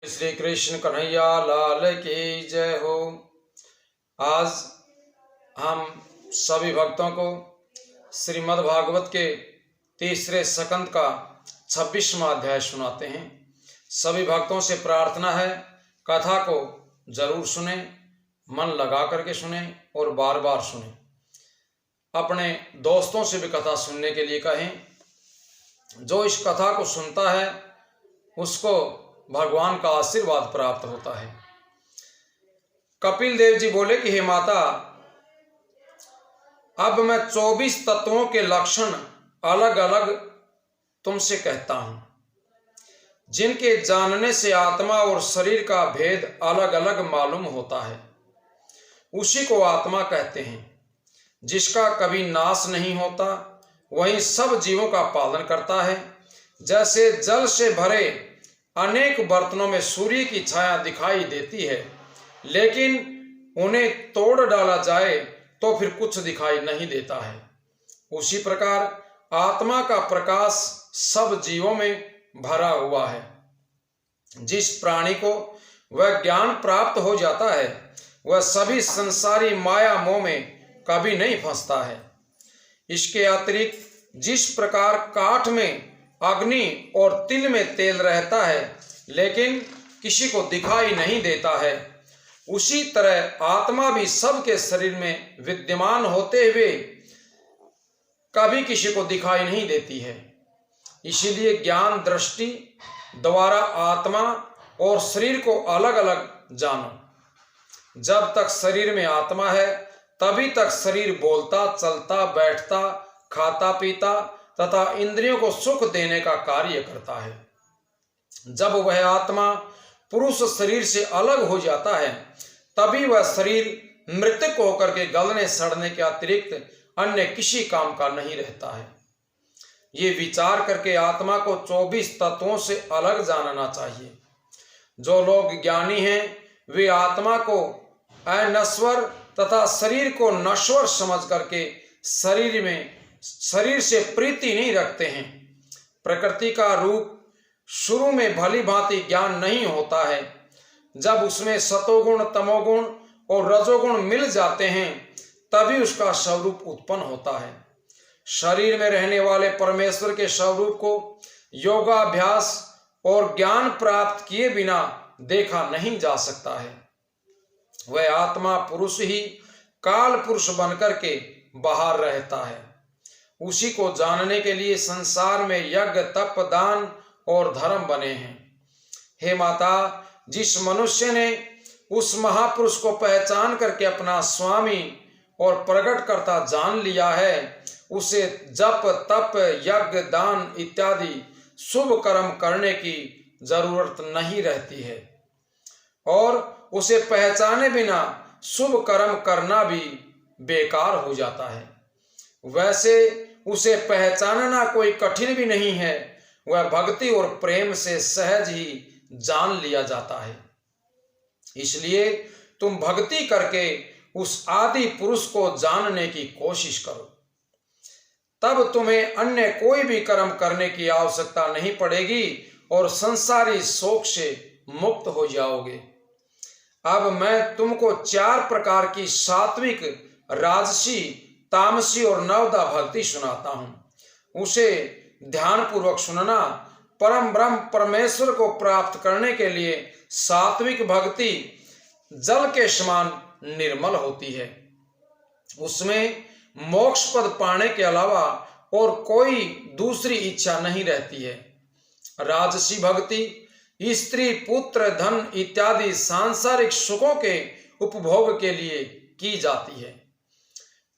श्री कृष्ण कन्हैया लाल की जय हो। आज हम सभी भक्तों को श्रीमद् भागवत के तीसरे स्कंद का 26वां अध्याय सुनाते हैं। सभी भक्तों से प्रार्थना है कथा को जरूर सुने, मन लगा करके सुने और बार बार सुने। अपने दोस्तों से भी कथा सुनने के लिए कहें। जो इस कथा को सुनता है उसको भगवान का आशीर्वाद प्राप्त होता है। कपिल देव जी बोले कि हे माता, अब मैं 24 तत्वों के लक्षण अलग अलग तुमसे कहता हूं, जिनके जानने से आत्मा और शरीर का भेद अलग अलग मालूम होता है। उसी को आत्मा कहते हैं, जिसका कभी नाश नहीं होता, वही सब जीवों का पालन करता है। जैसे जल से भरे अनेक बर्तनों में सूर्य की छाया दिखाई देती है, लेकिन उन्हें तोड़ डाला जाए तो फिर कुछ दिखाई नहीं देता है, उसी प्रकार आत्मा का प्रकाश सब जीवों में भरा हुआ है। जिस प्राणी को वह ज्ञान प्राप्त हो जाता है, वह सभी संसारी माया मोह में कभी नहीं फंसता है। इसके अतिरिक्त जिस प्रकार काठ में अग्नि और तिल में तेल रहता है, लेकिन किसी को दिखाई नहीं देता है, उसी तरह आत्मा भी सबके शरीर में विद्यमान होते हुए कभी किसी को दिखाई नहीं देती है। इसीलिए ज्ञान दृष्टि द्वारा आत्मा और शरीर को अलग अलग जानो। जब तक शरीर में आत्मा है, तभी तक शरीर बोलता, चलता, बैठता, खाता, पीता तथा इंद्रियों को सुख देने का कार्य करता है। जब वह आत्मा पुरुष शरीर से अलग हो जाता है, तभी वह शरीर मृतक होकर के गलने सड़ने के अतिरिक्त अन्य किसी काम का नहीं रहता है। ये विचार करके आत्मा को 24 तत्वों से अलग जानना चाहिए। जो लोग ज्ञानी हैं, वे आत्मा को अनश्वर तथा शरीर को नश्वर समझ करके शरीर से प्रीति नहीं रखते हैं। प्रकृति का रूप शुरू में भली भांति ज्ञान नहीं होता है। जब उसमें सतोगुण, तमोगुण और रजोगुण मिल जाते हैं, तभी उसका स्वरूप उत्पन्न होता है। शरीर में रहने वाले परमेश्वर के स्वरूप को योगाभ्यास और ज्ञान प्राप्त किए बिना देखा नहीं जा सकता है। वह आत्मा पुरुष ही काल पुरुष बनकर के बाहर रहता है। उसी को जानने के लिए संसार में यज्ञ, तप, दान और धर्म बने हैं। हे माता, जिस मनुष्य ने उस महापुरुष को पहचान करके अपना स्वामी और प्रकट करता जान लिया है, उसे जप, तप, यज्ञ, दान इत्यादि शुभ कर्म करने की जरूरत नहीं रहती है, और उसे पहचाने बिना शुभ कर्म करना भी बेकार हो जाता है। वैसे उसे पहचानना कोई कठिन भी नहीं है, वह भक्ति और प्रेम से सहज ही जान लिया जाता है। इसलिए तुम भक्ति करके उस आदि पुरुष को जानने की कोशिश करो, तब तुम्हें अन्य कोई भी कर्म करने की आवश्यकता नहीं पड़ेगी और संसारी शोक से मुक्त हो जाओगे। अब मैं तुमको 4 प्रकार की सात्विक, राजसी, तामसी और नवदा भक्ति सुनाता हूं। उसे ध्यान पूर्वक सुनना। परम ब्रह्म परमेश्वर को प्राप्त करने के लिए सात्विक भक्ति जल के समान निर्मल होती है। उसमें मोक्ष पद पाने के अलावा और कोई दूसरी इच्छा नहीं रहती है। राजसी भक्ति स्त्री, पुत्र, धन इत्यादि सांसारिक सुखों के उपभोग के लिए की जाती है।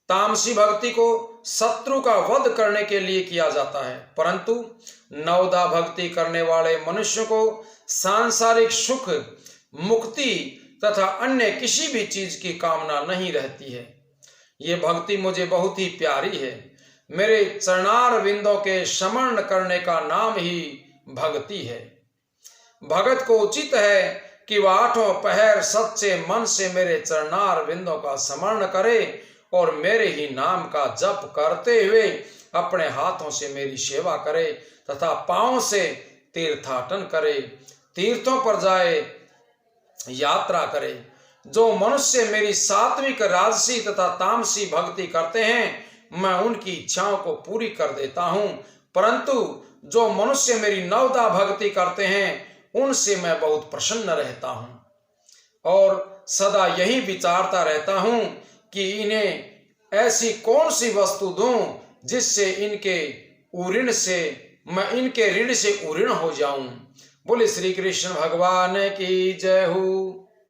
तामसी भक्ति को शत्रु का वध करने के लिए किया जाता है, परंतु नवदा भक्ति करने वाले मनुष्य को सांसारिक सुख, मुक्ति तथा अन्य किसी भी चीज की कामना नहीं रहती है। ये भक्ति मुझे बहुत ही प्यारी है। मेरे चरणार विंदों के स्मरण करने का नाम ही भक्ति है। भगत को उचित है कि वह 8 पहर सच्चे मन से मेरे चरणार विंदों का स्मरण करे और मेरे ही नाम का जप करते हुए अपने हाथों से मेरी सेवा करे तथा पांव से तीर्थाटन करे, तीर्थों पर जाए, यात्रा करे। जो मनुष्य मेरी सात्विक, राजसी तथा तामसी भक्ति करते हैं, मैं उनकी इच्छाओं को पूरी कर देता हूं, परंतु जो मनुष्य मेरी नवदा भक्ति करते हैं उनसे मैं बहुत प्रसन्न रहता हूं और सदा यही विचारता रहता हूं कि इन्हें ऐसी कौन सी वस्तु दूं जिससे इनके ऋण से मैं इनके ऋण से उऋण हो जाऊं। बोले श्री कृष्ण भगवान की जय हो।